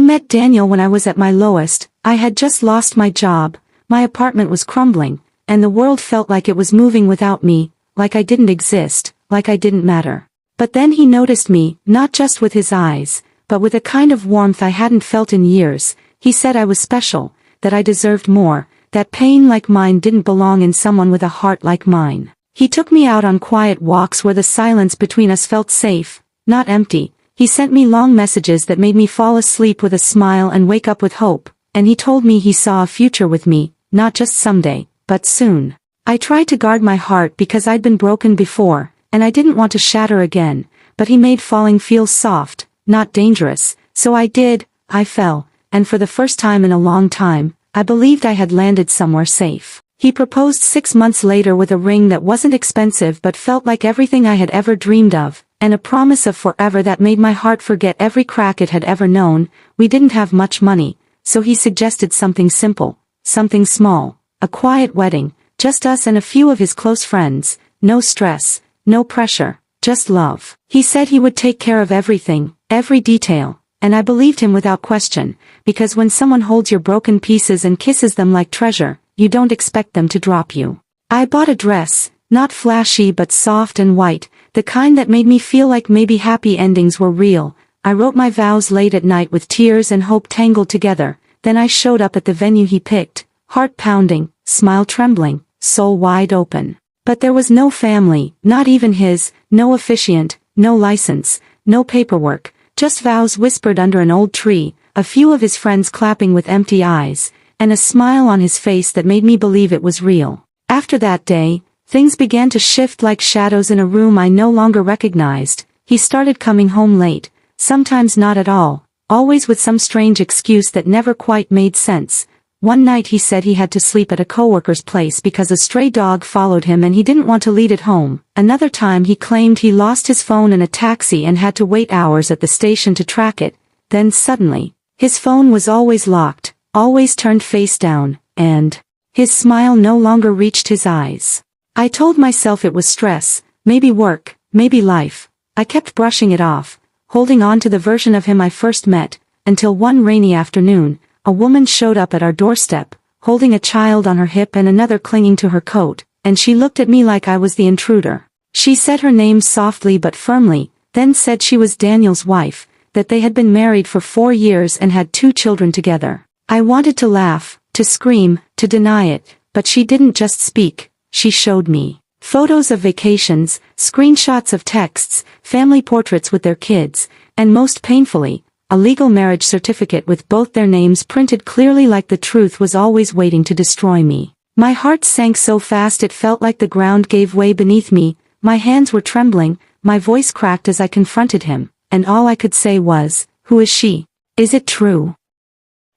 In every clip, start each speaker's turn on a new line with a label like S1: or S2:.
S1: met Daniel when I was at my lowest. I had just lost my job, my apartment was crumbling, and the world felt like it was moving without me, like I didn't exist, like I didn't matter. But then he noticed me, not just with his eyes, but with a kind of warmth I hadn't felt in years. He said I was special, that I deserved more, that pain like mine didn't belong in someone with a heart like mine. He took me out on quiet walks where the silence between us felt safe, not empty. He sent me long messages that made me fall asleep with a smile and wake up with hope, and he told me he saw a future with me, not just someday, but soon. I tried to guard my heart because I'd been broken before, and I didn't want to shatter again, but he made falling feel soft, not dangerous, so I did. I fell, and for the first time in a long time, I believed I had landed somewhere safe. He proposed 6 months later with a ring that wasn't expensive but felt like everything I had ever dreamed of, and a promise of forever that made my heart forget every crack it had ever known. We didn't have much money, so he suggested something simple, something small, a quiet wedding, just us and a few of his close friends, no stress, no pressure, just love. He said he would take care of everything, every detail, and I believed him without question, because when someone holds your broken pieces and kisses them like treasure, you don't expect them to drop you. I bought a dress, not flashy but soft and white, the kind that made me feel like maybe happy endings were real. I wrote my vows late at night with tears and hope tangled together. Then I showed up at the venue he picked, heart pounding, smile trembling, soul wide open. But there was no family, not even his, no officiant, no license, no paperwork, just vows whispered under an old tree, a few of his friends clapping with empty eyes, and a smile on his face that made me believe it was real. After that day, things began to shift like shadows in a room I no longer recognized. He started coming home late, sometimes not at all, always with some strange excuse that never quite made sense. One night he said he had to sleep at a coworker's place because a stray dog followed him and he didn't want to lead it home. Another time he claimed he lost his phone in a taxi and had to wait hours at the station to track it. Then suddenly, his phone was always locked, always turned face down, and his smile no longer reached his eyes. I told myself it was stress, maybe work, maybe life. I kept brushing it off, holding on to the version of him I first met, until one rainy afternoon, a woman showed up at our doorstep, holding a child on her hip and another clinging to her coat, and she looked at me like I was the intruder. She said her name softly but firmly, then said she was Daniel's wife, that they had been married for 4 years and had 2 children together. I wanted to laugh, to scream, to deny it, but she didn't just speak, she showed me photos of vacations, screenshots of texts, family portraits with their kids, and most painfully, a legal marriage certificate with both their names printed clearly like the truth was always waiting to destroy me. My heart sank so fast it felt like the ground gave way beneath me, my hands were trembling, my voice cracked as I confronted him, and all I could say was, "Who is she? Is it true?"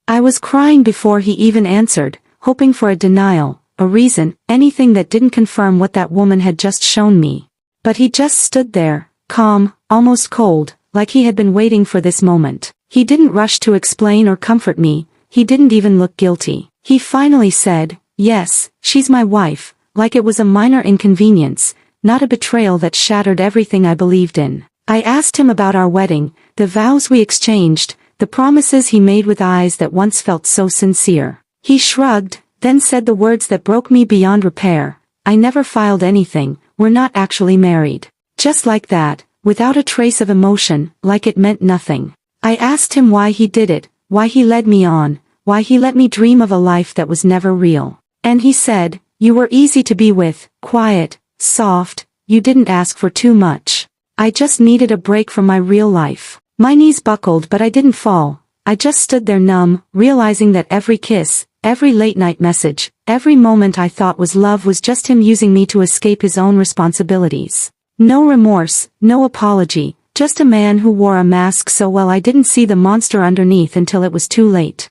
S1: I was crying before he even answered, hoping for a denial, a reason, anything that didn't confirm what that woman had just shown me. But he just stood there, calm, almost cold, like he had been waiting for this moment. He didn't rush to explain or comfort me, he didn't even look guilty. He finally said, "Yes, she's my wife," like it was a minor inconvenience, not a betrayal that shattered everything I believed in. I asked him about our wedding, the vows we exchanged, the promises he made with eyes that once felt so sincere. He shrugged, then said the words that broke me beyond repair, "I never filed anything, we're not actually married." Just like that, without a trace of emotion, like it meant nothing. I asked him why he did it, why he led me on, why he let me dream of a life that was never real. And he said, "You were easy to be with, quiet, soft, you didn't ask for too much. I just needed a break from my real life." My knees buckled but I didn't fall, I just stood there numb, realizing that every kiss, every late-night message, every moment I thought was love was just him using me to escape his own responsibilities. No remorse, no apology, just a man who wore a mask so well I didn't see the monster underneath until it was too late.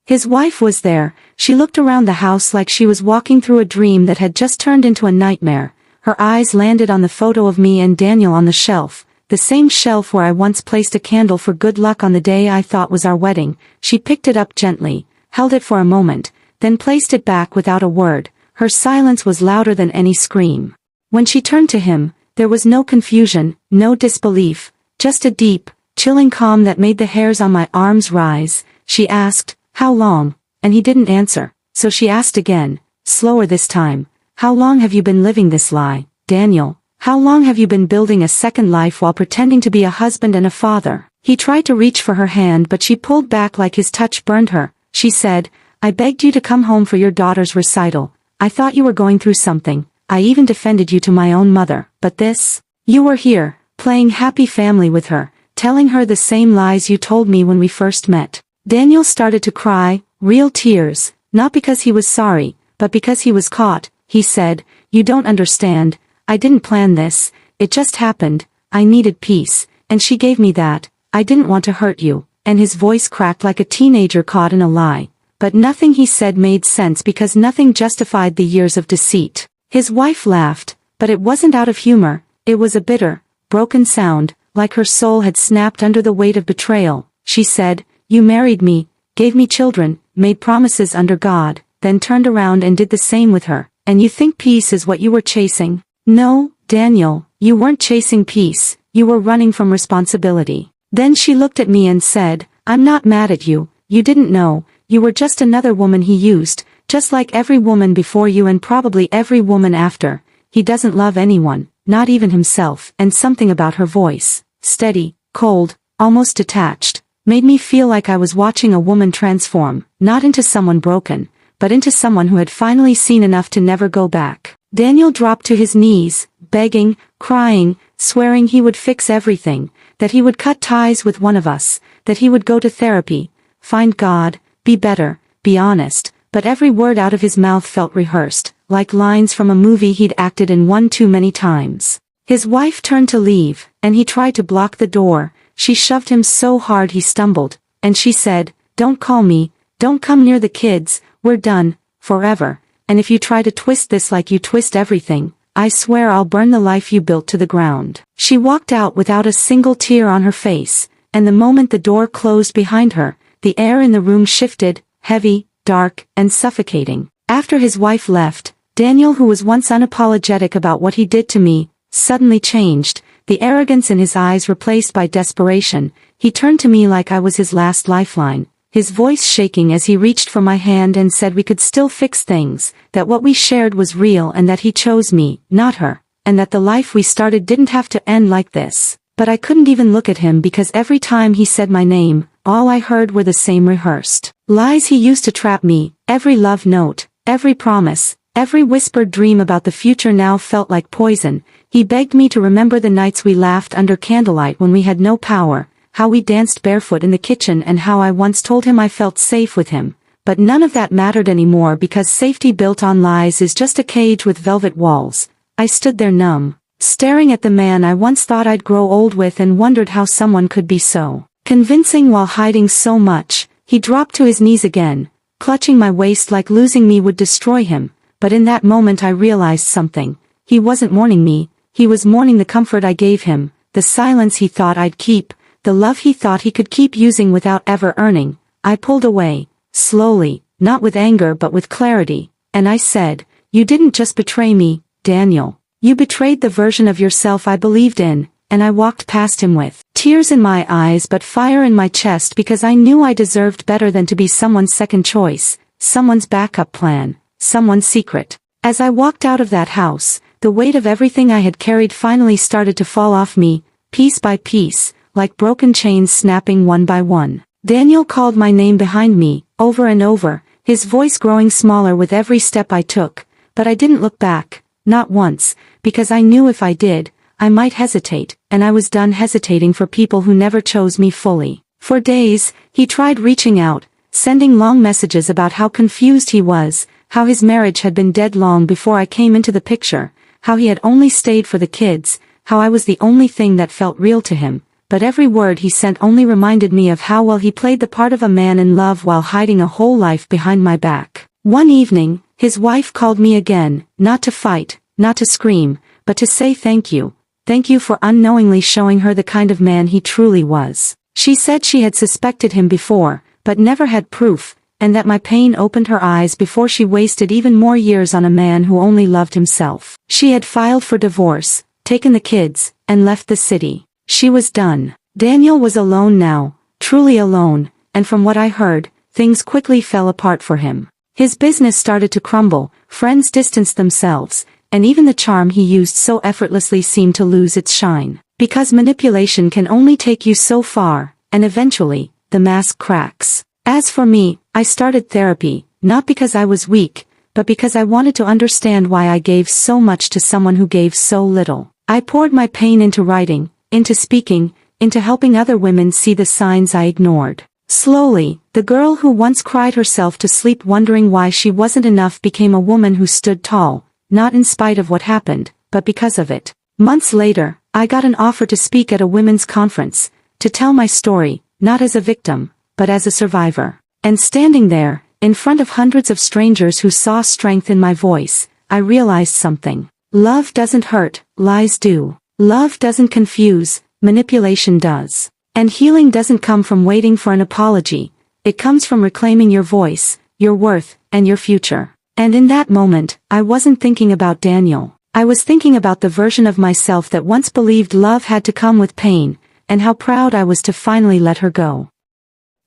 S1: His wife was there, she looked around the house like she was walking through a dream that had just turned into a nightmare. Her eyes landed on the photo of me and Daniel on the shelf, the same shelf where I once placed a candle for good luck on the day I thought was our wedding. She picked it up gently, held it for a moment, then placed it back without a word. Her silence was louder than any scream. When she turned to him, there was no confusion, no disbelief, just a deep, chilling calm that made the hairs on my arms rise. She asked, "How long?" And he didn't answer, so she asked again, slower this time, "How long have you been living this lie, Daniel? How long have you been building a second life while pretending to be a husband and a father?" He tried to reach for her hand, but she pulled back like his touch burned her. She said, "I begged you to come home for your daughter's recital. I thought you were going through something. I even defended you to my own mother. But this? You were here, playing happy family with her, telling her the same lies you told me when we first met." Daniel started to cry, real tears, not because he was sorry, but because he was caught. He said, "You don't understand. I didn't plan this. It just happened. I needed peace, and she gave me that. I didn't want to hurt you." And his voice cracked like a teenager caught in a lie. But nothing he said made sense because nothing justified the years of deceit. His wife laughed, but it wasn't out of humor. It was a bitter, broken sound, like her soul had snapped under the weight of betrayal. She said, "You married me, gave me children, made promises under God, then turned around and did the same with her, and you think peace is what you were chasing? No, Daniel, you weren't chasing peace, you were running from responsibility." Then she looked at me and said, "I'm not mad at you, you didn't know, you were just another woman he used, just like every woman before you and probably every woman after. He doesn't love anyone, not even himself." And something about her voice, steady, cold, almost detached, made me feel like I was watching a woman transform, not into someone broken, but into someone who had finally seen enough to never go back. Daniel dropped to his knees, begging, crying, swearing he would fix everything, that he would cut ties with one of us, that he would go to therapy, find God, be better, be honest, but every word out of his mouth felt rehearsed, like lines from a movie he'd acted in one too many times. His wife turned to leave, and he tried to block the door. She shoved him so hard he stumbled, and she said, "Don't call me, don't come near the kids, we're done, forever, and if you try to twist this like you twist everything, I swear I'll burn the life you built to the ground." She walked out without a single tear on her face, and the moment the door closed behind her, the air in the room shifted, heavy, dark, and suffocating. After his wife left, Daniel, who was once unapologetic about what he did to me, suddenly changed, the arrogance in his eyes replaced by desperation. He turned to me like I was his last lifeline, his voice shaking as he reached for my hand and said we could still fix things, that what we shared was real and that he chose me, not her, and that the life we started didn't have to end like this. But I couldn't even look at him because every time he said my name, all I heard were the same rehearsed lies he used to trap me. Every love note, every promise, every whispered dream about the future now felt like poison. He begged me to remember the nights we laughed under candlelight when we had no power, how we danced barefoot in the kitchen and how I once told him I felt safe with him. But none of that mattered anymore because safety built on lies is just a cage with velvet walls. I stood there numb, staring at the man I once thought I'd grow old with and wondered how someone could be so convincing while hiding so much. He dropped to his knees again, clutching my waist like losing me would destroy him, but in that moment I realized something. He wasn't mourning me, he was mourning the comfort I gave him, the silence he thought I'd keep, the love he thought he could keep using without ever earning. I pulled away, slowly, not with anger but with clarity, and I said, "You didn't just betray me, Daniel. You betrayed the version of yourself I believed in," and I walked past him with tears in my eyes but fire in my chest because I knew I deserved better than to be someone's second choice, someone's backup plan, someone's secret. As I walked out of that house, the weight of everything I had carried finally started to fall off me, piece by piece, like broken chains snapping one by one. Daniel called my name behind me, over and over, his voice growing smaller with every step I took, but I didn't look back, not once, because I knew if I did, I might hesitate, and I was done hesitating for people who never chose me fully. For days, he tried reaching out, sending long messages about how confused he was, how his marriage had been dead long before I came into the picture, how he had only stayed for the kids, how I was the only thing that felt real to him, but every word he sent only reminded me of how well he played the part of a man in love while hiding a whole life behind my back. One evening, his wife called me again, not to fight, not to scream, but to say thank you. Thank you for unknowingly showing her the kind of man he truly was. She said she had suspected him before, but never had proof, and that my pain opened her eyes before she wasted even more years on a man who only loved himself. She had filed for divorce, taken the kids, and left the city. She was done. Daniel was alone now, truly alone, and from what I heard, things quickly fell apart for him. His business started to crumble, friends distanced themselves, and even the charm he used so effortlessly seemed to lose its shine. Because manipulation can only take you so far, and eventually, the mask cracks. As for me, I started therapy, not because I was weak, but because I wanted to understand why I gave so much to someone who gave so little. I poured my pain into writing, into speaking, into helping other women see the signs I ignored. Slowly, the girl who once cried herself to sleep wondering why she wasn't enough became a woman who stood tall, not in spite of what happened, but because of it. Months later, I got an offer to speak at a women's conference, to tell my story, not as a victim, but as a survivor. And standing there, in front of hundreds of strangers who saw strength in my voice, I realized something. Love doesn't hurt, lies do. Love doesn't confuse, manipulation does. And healing doesn't come from waiting for an apology, it comes from reclaiming your voice, your worth, and your future. And in that moment, I wasn't thinking about Daniel. I was thinking about the version of myself that once believed love had to come with pain, and how proud I was to finally let her go.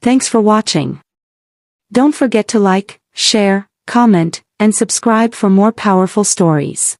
S1: Thanks for watching. Don't forget to like, share, comment, and subscribe for more powerful stories.